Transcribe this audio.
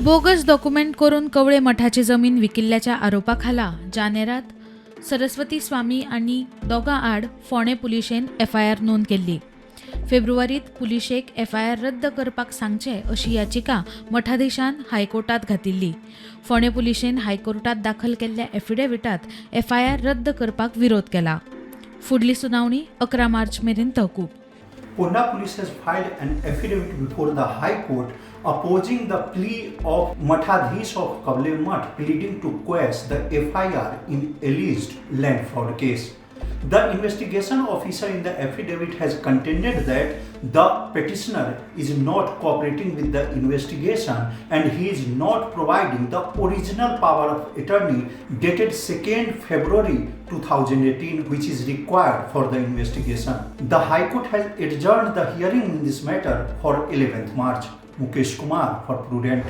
Bogus document करून कवळे मठाची जमीन विकिल्ल्याच्या आरोपाखाला जानेरात सरस्वती स्वामी आणि दोगां आड फोंडे पुलिशेन एफआयआर नोंद केल्ली. फेब्रुवारीत पुलिशेक एफआयआर रद्द करपाक सांगचे अशी याचिका मठाधीशान हायकोर्टात घातिल्ली. फोंडे पुलिशेन हायकोर्टात दाखल केल्ल्या एफिडेव्हिटात एफआयआर रद्द करपाक विरोध केला. फुडली सुनावणी 11 मार्च मेरेन तहकूब. Ponda police has filed an affidavit before the High Court opposing the plea of Mathadhish of Kavale Math pleading to quash the FIR in alleged land fraud case. The investigation officer in the affidavit has contended that the petitioner is not cooperating with the investigation and he is not providing the original power of attorney dated 2nd February 2018 which is required for the investigation. The High Court has adjourned the hearing in this matter for 11th March. Mukesh Kumar for Prudent.